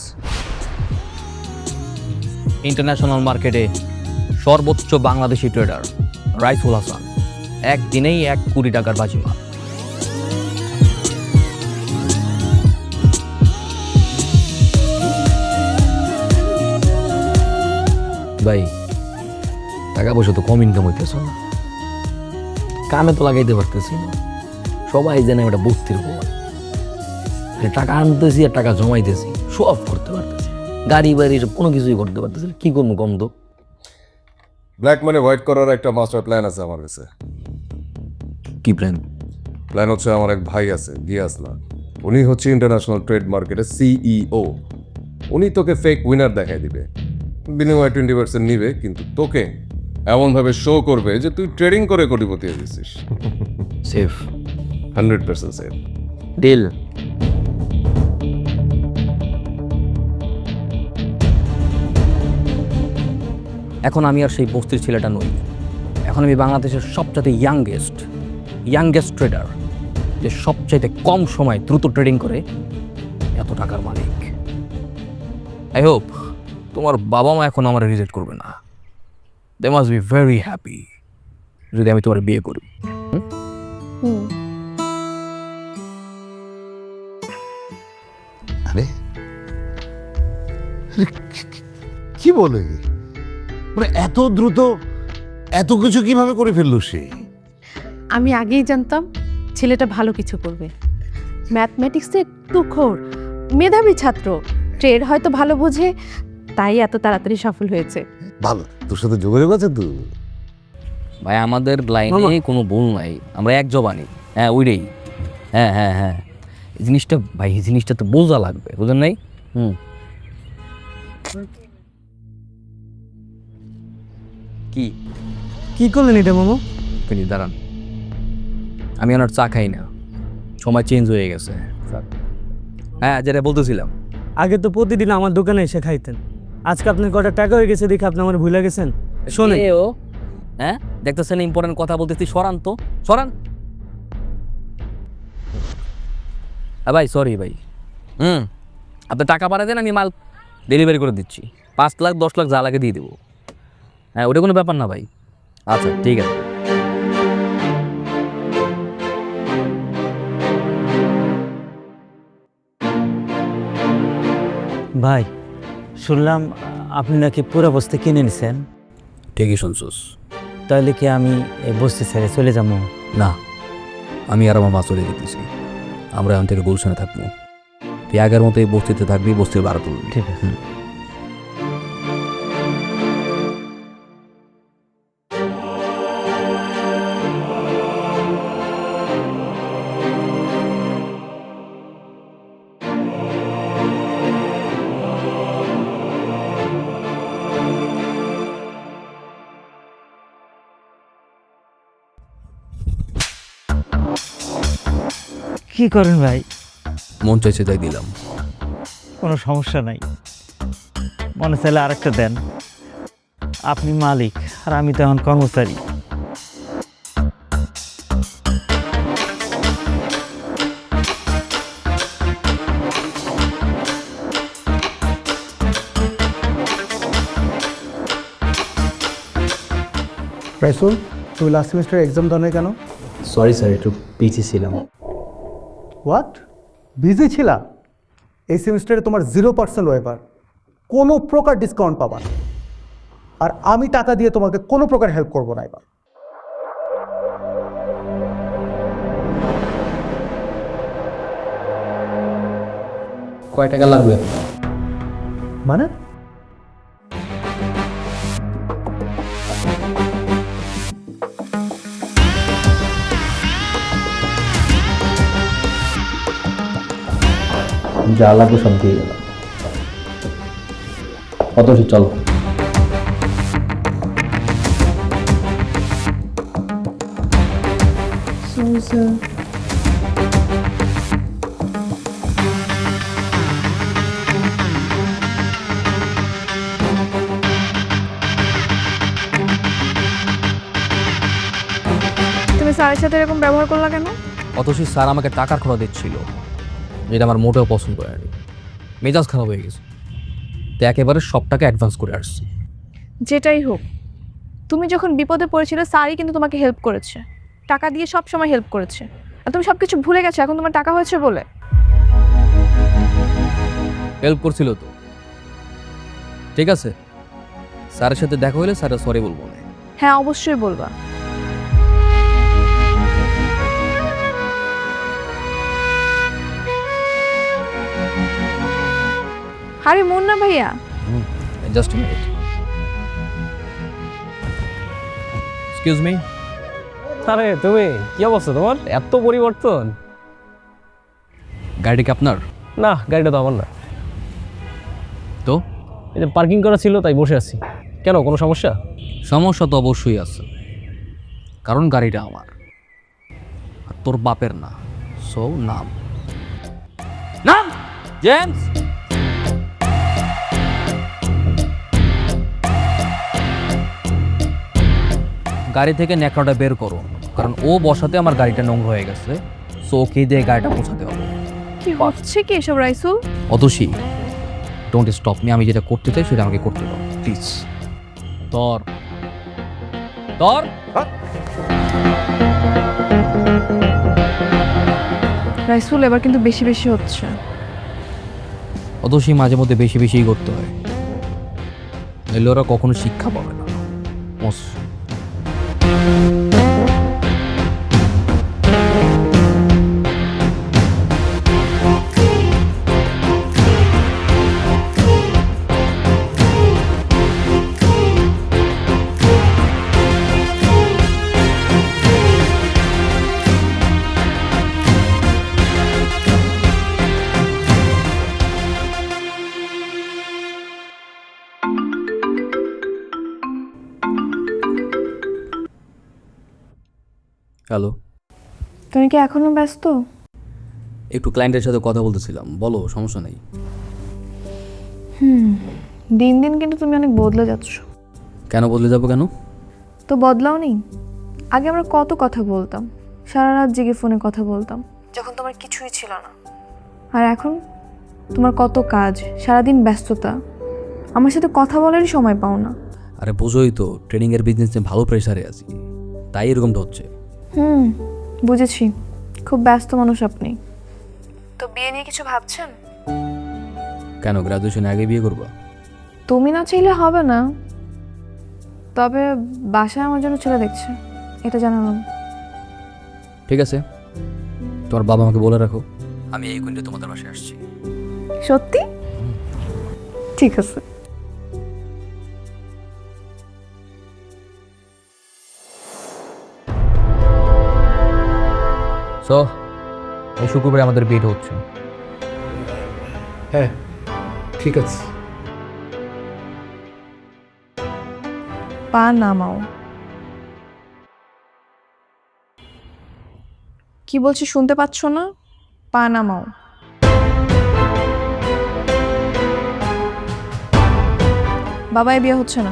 ইন্টারন্যাশনাল মার্কেটে সর্বোচ্চ বাংলাদেশি ট্রেডার রাইসুল হাসান একদিনেই 1 কোটি টাকার বাজিমাত। ভাই টাকা পয়সা তো কম ইনকাম হইতেছ না, কামে তো লাগাইতে পারতেছি না, সবাই জানে ওটা বস্তির উপর টাকা আনতেছি আর টাকা জমাইতেছি, শো অফ করতে পারতেছি। গাড়ি বাড়ি এসব কোনো কিছুই করতে পারতেছে না। কি করবো কম তো? ব্ল্যাক মানি হোয়াইট করার একটা মাস্টার প্ল্যান আছে আমার কাছে। কি প্ল্যান? প্ল্যান হচ্ছে, আমার এক ভাই আছে গিয়াসলা, উনি হচ্ছে ইন্টারন্যাশনাল ট্রেড মার্কেটের সিইও। উনি তোকে ফেক উইনার দেখাই দিবে, বিনিময়ে 20% নিবে, কিন্তু তোকে এমনভাবে শো করবে যে তুই ট্রেডিং করে কোটিপতি হয়ে গেছিস। Safe 100% safe. ডিল। এখন আমি আর সেই বস্তির ছেলেটা নই। এখন আমি বাংলাদেশের সবচাইতে ইয়াংগেস্ট ট্রেডার, যে সবচাইতে কম সময় দ্রুত ট্রেডিং করে এত টাকার মালিক। আই হোপ তোমার বাবা মা এখন আমার রিজেক্ট করবে না। They must be very happy যদি আমি তোমার বিয়ে করি। আরে কি বলে, মানে এত দ্রুত এত কিছু কিভাবে করে ফেললো সে? আমি আগেই জানতাম ছেলেটা ভালো কিছু করবে। ম্যাথমেটিক্সে তুখোর, মেধাবী ছাত্র, ট্রেড হয়তো ভালো বোঝে, তাই এত তাড়াতাড়ি সফল হয়েছে। ভালো, তোর সাথে যোগাযোগ আছে তো? ভাই আমাদের লাইনে কোনো ভুল নাই, আমরা এক জবানি। হ্যাঁ ওইটাই, হ্যাঁ হ্যাঁ হ্যাঁ। এই জিনিসটা ভাই, এই জিনিসটা তো বোঝা লাগবে, বুঝেন নাই? কি কি করলেন এটা মামু? তিনি দাঁড়ান, আমি ওনার চা খাই না, সময় চেঞ্জ হয়ে গেছে। হ্যাঁ যেটা বলতেছিলাম, আগে তো প্রতিদিন আমার দোকানে এসে খাইতেন, আজকে আপনার কটা টাকা হয়ে গেছে দেখে আপনি আমার ভুলে গেছেন। শোনে ও হ্যাঁ দেখতেছেন ইম্পর্টেন্ট কথা বলতেছি, সরান তো সরান। ভাই সরি ভাই, আপনি টাকা পাঠায় দেন, আমি মাল ডেলিভারি করে দিচ্ছি। 5 লাখ 10 লাখ যা লাগে দিয়ে দেবো। হ্যাঁ ওটা কোনো ব্যাপার না ভাই। আচ্ছা ঠিক আছে। ভাই শুনলাম আপনি নাকি পুরো বস্তি কিনে নিছেন। ঠিকই শুনছোস। তাহলে কি আমি এই বস্তি ছেড়ে চলে যাবো? না, আমি আর আমার মা চলে যেতেছি। আমরা এখন থেকে গুলশানে থাকবো। তুই আগের মতো এই বস্তিতে থাকবি, বস্তির ভাড়া তুলবি। ঠিক আছে। কি করেন ভাই? মন চাইছে তাই দিলাম। কোনো সমস্যা নাই, মনে চাইলে আরেকটা দেন। আপনি মালিক আর আমি তো এখন কর্মচারী। রাইসুল, তুই লাস্ট সেমিস্টার এক্সাম দাও নাই কেন? সরি স্যার, একটু পিছিয়ে ছিলাম। হোয়াট, বিজি ছিলা? এই সেমিস্টারে তোমার 0% ওয়েভার, কোনো প্রকার ডিসকাউন্ট পাবা না। আর আমি টাকা দিয়ে তোমাকে কোনো প্রকার হেল্প করবো না এবার। কয় টাকা লাগবে? মানে যা লাগবে সব দিয়ে গেলাম। কত চলো। তুমি স্যারের সাথে এরকম ব্যবহার করলা কেন? অথচ স্যার আমাকে টাকার খরচ দিচ্ছিল, যেটা আমার মোটেও পছন্দ করে না। মেজাজ খারাপ হয়ে গেছে, তো একেবারে সব টাকা অ্যাডভান্স করে আসছি। যেটাই হোক, তুমি যখন বিপদে পড়েছিলে স্যারই কিন্তু তোমাকে হেল্প করেছে, টাকা দিয়ে সব সময় হেল্প করেছে। আর তুমি সব কিছু ভুলে গেছো এখন তোমার টাকা হয়েছে বলে? হেল্প করছিল তো, ঠিক আছে। স্যারের সাথে দেখা হলে স্যার সরি বলবো না। হ্যাঁ অবশ্যই বলবা। আরে মুন্না ভাইয়া, জাস্ট মিনিট, এক্সকিউজ মি। আরে তুমি কি অবস্থা তোমার, এত পরিবর্তন? গাড়ি কি আপনার? না, গাড়িটা তো আমার না। তো এই যে পার্কিং করা ছিল তাই বসে আছি। কেন, কোনো সমস্যা? সমস্যা তো অবশ্যই আছে, কারণ গাড়িটা আমার আর তোর বাপের না। সো নাম নাম জেমস। গাড়ি থেকে ন্যাকড়াটা বের করো, কারণ ও বসাতে আমার গাড়িটা নোংরা হয়ে গেছে। সো ওকে দিয়ে গাড়িটা পৌঁছাতে হবে। কি হচ্ছে কি এসব Raisul? Atasi, don't stop me. আমি যেটা করতে চাই সেটা আমাকে করতে দাও প্লিজ। তোর তোর রাইসুল এবার কিন্তু বেশি বেশি হচ্ছে। অতসী, মাঝে মধ্যে বেশি বেশিই করতে হয়, নইলে ওরা কখনো শিক্ষা পাবে না। মস হ্যালো, তুমি কি এখনো ব্যস্ত? একটু ক্লায়েন্টের সাথে কথা বলতেছিলাম, বলো, সমস্যা নেই। দিন দিন কিন্তু তুমি অনেক বদলে যাচ্ছ। কেন বদলে যাবো কেন? তো বদলাও নেই। আগে আমরা কত কথা বলতাম, সারা রাত জেগে ফোনে কথা বলতাম যখন তোমার কিছুই ছিল না। আর এখন তোমার কত কাজ, সারাদিন ব্যস্ততা, আমার সাথে কথা বলারই সময় পাও না। আরে বোঝোই তো, ট্রেনিংয়ের বিজনেসে ভালো প্রেশারে আছি, তাই এরকমটা হচ্ছে। বুঝেছি, খুব ব্যস্ত মানুষ আপনি। তো বিয়ে নিয়ে কিছু ভাবছেন? কেন, গ্রাজুয়েশনে আগে বিয়ে করবা? তুমি না চাইলে হবে না, তবে বাসায় আমার জন্য ছেলে দেখছে, এটা জানালাম। ঠিক আছে, তোমার বাবা আমাকে বলে রাখো, আমি এই কুইন্টে তোমাদের বাসায় আসছি। সত্যি? ঠিক আছে। সো এই শুক্রবারে আমাদের বিয়েটা হচ্ছে। হ্যাঁ, ঠিক আছে। পা নামাও। কি বলছি শুনতে পাচ্ছ না? পা নামাও। বাবা, এই বিয়ে হচ্ছে না।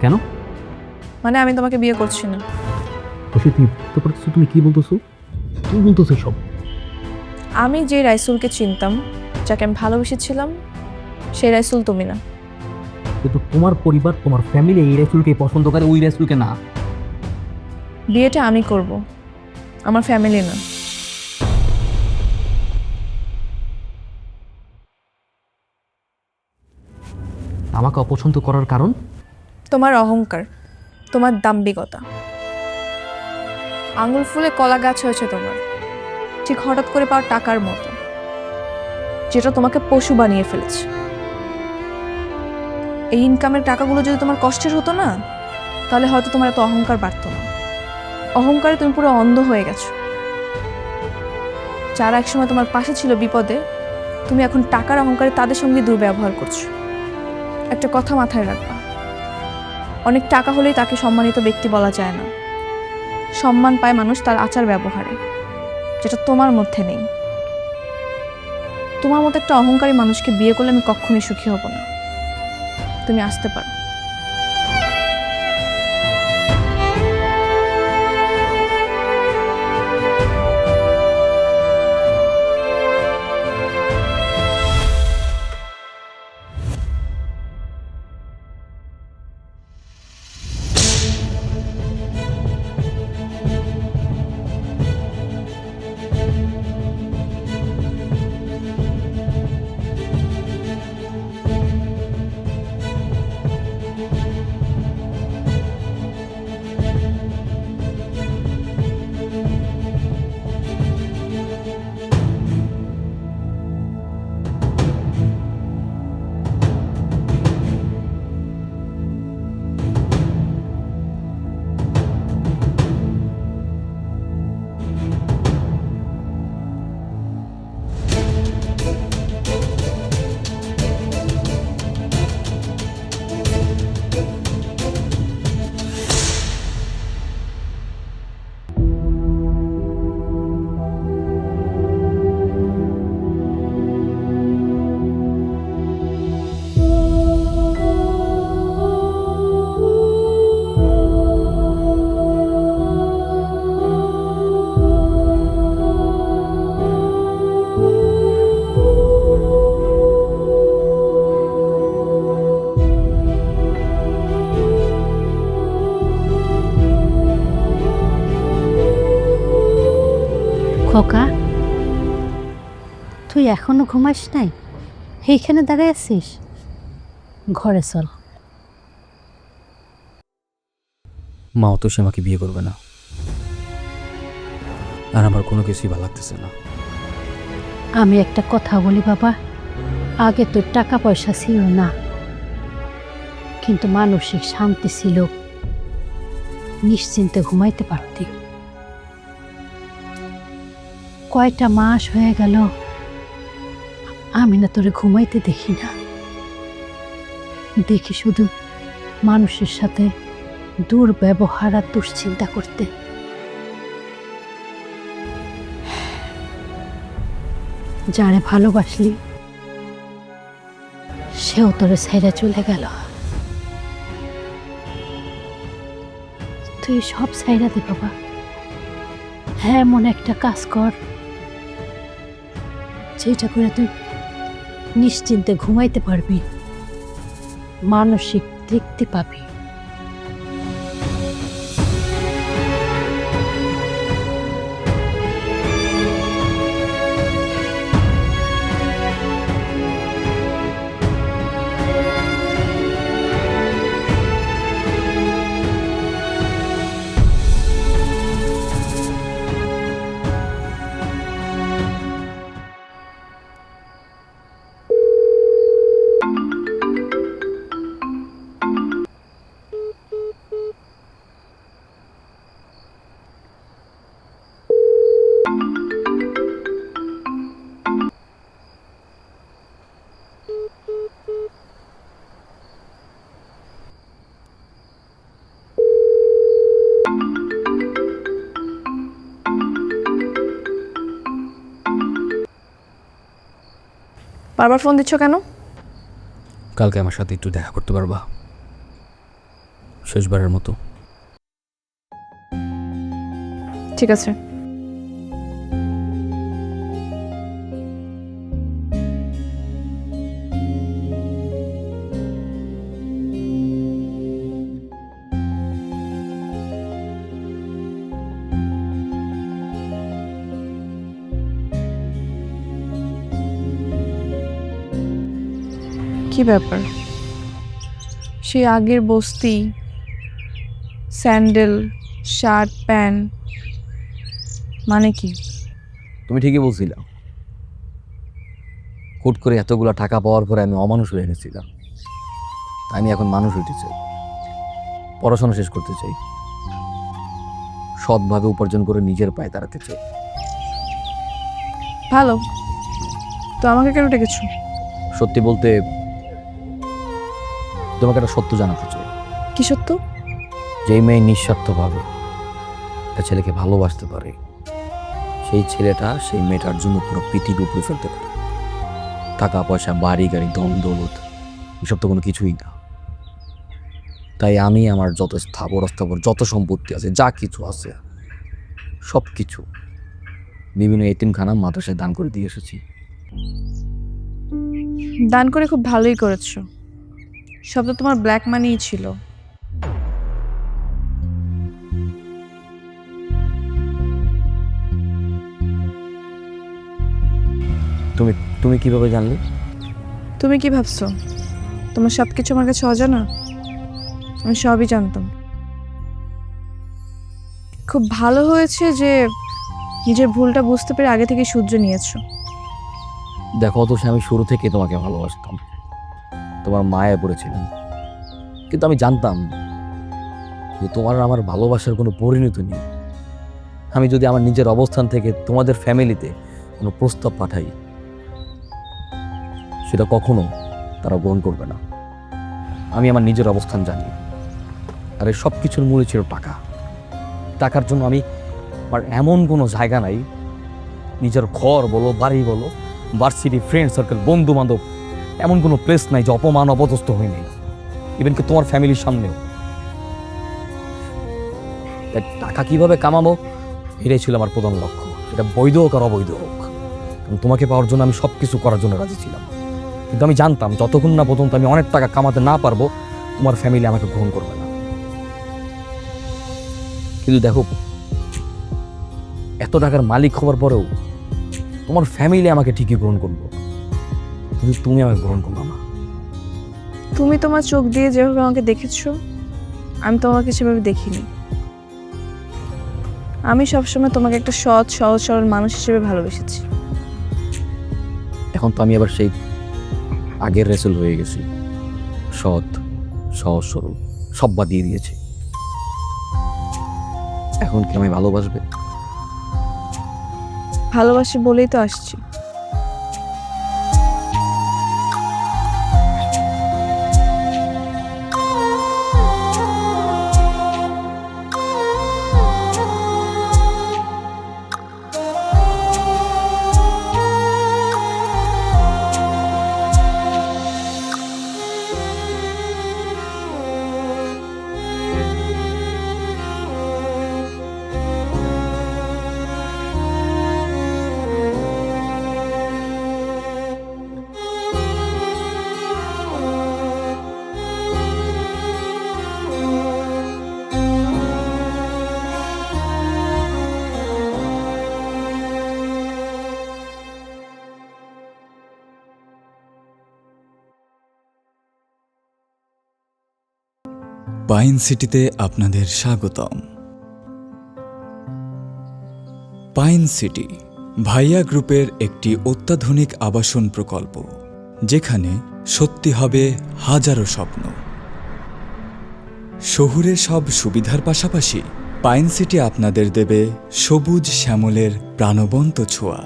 কেন? মানে আমি তোমাকে বিয়ে করছি না। তুমি কি বলতেছো? তুমি বলতেছো সব? আমি যে রাইসুলকে চিনতাম, যাকে আমি ভালোবেসেছিলাম, সেই রাইসুল তুমি না। কিন্তু তোমার পরিবার, তোমার ফ্যামিলি এই রাইসুলকে পছন্দ করে, ওই রাইসুলকে না। বিয়েটা আমি করব, আমার ফ্যামিলি না। আমাকে অপছন্দ করার কারণ? তোমার অহংকার, তোমার দাম্ভিকতা। আঙুল ফুলে কলা গাছ হয়েছে তোমার, ঠিক হঠাৎ করে পাওয়া টাকার মতো, যেটা তোমাকে পশু বানিয়ে ফেলেছে। এই ইনকামের টাকাগুলো যদি তোমার কষ্টের হতো না, তাহলে হয়তো তোমার এত অহংকার বাড়তো না। অহংকারে তুমি পুরো অন্ধ হয়ে গেছো। যারা একসময় তোমার পাশে ছিল বিপদে, তুমি এখন টাকার অহংকারে তাদের সঙ্গে দুর্ব্যবহার করছো। একটা কথা মাথায় রাখবা, অনেক টাকা হলেই তাকে সম্মানিত ব্যক্তি বলা যায় না। সম্মান পায় মানুষ তার আচার ব্যবহারে, যেটা তোমার মধ্যে নেই। তোমার মতো একটা অহংকারী মানুষকে বিয়ে করলে আমি কখনোই সুখী হব না। তুমি আসতে পারো। খোকা, তুই এখনো ঘুমাস নাই? এইখানে দাঁড়ায় আছিস? ঘরে চল। মা তো সে আমাকে বিয়ে করবে না, আর আমার কোনো কিছুই ভালো লাগতেছে না। আমি একটা কথা বলি বাবা, আগে তোর টাকা পয়সা ছিল না, কিন্তু মানসিক শান্তি ছিল, নিশ্চিন্তে ঘুমাইতে পারতি। কয়টা মাস হয়ে গেল আমি না তোরে ঘুমাইতে দেখি না, দেখি শুধু মানুষের সাথে দুর্ব্যবহার আর দুশ্চিন্তা করতে। যারে ভালোবাসলি সেও তোরে ছেড়ে চলে গেল। তুই সব ছাইড়া দে বাবা, হ্যাঁ এমন একটা কাজ কর যেটা করে তুই নিশ্চিন্তে ঘুমাইতে পারবি, মানসিক তৃপ্তি পাবি। বারবার ফোন দিচ্ছ কেন? কালকে আমার সাথে একটু দেখা করতে পারবা? শেষবারের মতো। ঠিক আছে। কি ব্যাপার? সেই আগের বস্তি, স্যান্ডেল, শার্ট, প্যান্ট, মানে কি? তুমি ঠিকই বলছিলাম, হুট করে এতগুলো টাকা পাওয়ার পরে আমি অমানুষ হয়ে গেছিলাম। আমি এখন মানুষ হইতে চাই, পড়াশোনা শেষ করতে চাই, সৎভাবে উপার্জন করে নিজের পায়ে দাঁড়াতে চাই। ভালো, তো আমাকে কেন ডেকেছো? সত্যি বলতে তোমাকে একটা সত্য জানাতে চাই। কি সত্য? যেই মেয়ে নিঃস্বার্থভাবে একটা ছেলেকে ভালোবাসতে পারে, সেই ছেলেটা সেই মেয়েটার জন্য পুরো পৃথিবী উপরে ফেলতে পারে। টাকা পয়সা, বাড়ি গাড়ি, ধন দৌলত এসব তো কোনো কিছুই না। তাই আমি আমার যত স্থাবর অস্থাবর যত সম্পত্তি আছে, যা কিছু আছে, সব কিছু বিভিন্ন এতিমখানা মাদ্রাসায় দান করে দিয়ে এসেছি। দান করে খুব ভালোই করেছো। সব তো তোমার ব্ল্যাক মানিই ছিল। তুমি তুমি কিভাবে জানলে? তুমি কি ভাবছো তোমার সব কিছু আমার কাছে অজানা? আমি সবই জানতাম। খুব ভালো হয়েছে যে নিজের ভুলটা বুঝতে পেরে আগে থেকে শুধরে নিয়েছো। দেখো তো, আমি শুরু থেকে তোমাকে ভালোবাসতাম, তোমার মায়ে পড়েছিলাম, কিন্তু আমি জানতাম যে তোমার আমার ভালোবাসার কোনো পরিণতি নেই। আমি যদি আমার নিজের অবস্থান থেকে তোমাদের ফ্যামিলিতে কোনো প্রস্তাব পাঠাই, সেটা কখনো তারা গ্রহণ করবে না। আমি আমার নিজের অবস্থান জানি, আর এই সব কিছুর মূলে ছিল টাকা। টাকার জন্য আমি আমার এমন কোনো জায়গা নাই, নিজের ঘর বলো, বাড়ি বলো, ভার্সিটি, ফ্রেন্ড সার্কেল, বন্ধু বান্ধব, এমন কোনো প্লেস নাই যে অপমান অপদস্থ হয়ে নেই, ইভেন কি তোমার ফ্যামিলির সামনেও। টাকা কিভাবে কামাবো এটাই ছিল আমার প্রধান লক্ষ্য, সেটা বৈধ হোক আর অবৈধ হোক। কারণ তোমাকে পাওয়ার জন্য আমি সব কিছু করার জন্য রাজি ছিলাম, কিন্তু আমি জানতাম যতক্ষণ না পর্যন্ত আমি অনেক টাকা কামাতে না পারবো, তোমার ফ্যামিলি আমাকে গ্রহণ করবে না। কিন্তু দেখো, এত টাকার মালিক হওয়ার পরেও তোমার ফ্যামিলি আমাকে ঠিকই গ্রহণ করলো, কিন্তু তুমি আমাকে গ্রহণ করলো না। তুমি তোমার চোখ দিয়ে যেভাবে আমাকে দেখেছো, আমি তোমাকে সেভাবে দেখিনি। আমি সবসময় তোমাকে একটা সৎ সহজ সরল মানুষ হিসেবে ভালোবেসেছি। এখন তো আমি আবার সেই আগের রেসেল হয়ে গেছি, সৎ সহজ সরল সব বাদ দিয়ে দিয়েছি। এখন কি আমি ভালোবাসবে? ভালোবাসি বলেই তো আসছি। পাইন সিটিতে আপনাদের স্বাগতম। পাইন সিটি ভাইয়া গ্রুপের একটি অত্যাধুনিক আবাসন প্রকল্প, যেখানে সত্যি হবে হাজারো স্বপ্ন। শহুরের সব সুবিধার পাশাপাশি পাইন সিটি আপনাদের দেবে সবুজ শ্যামলের প্রাণবন্ত ছোঁয়া।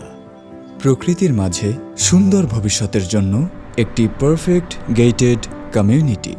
প্রকৃতির মাঝে সুন্দর ভবিষ্যতের জন্য একটি পারফেক্ট গেটেড কমিউনিটি।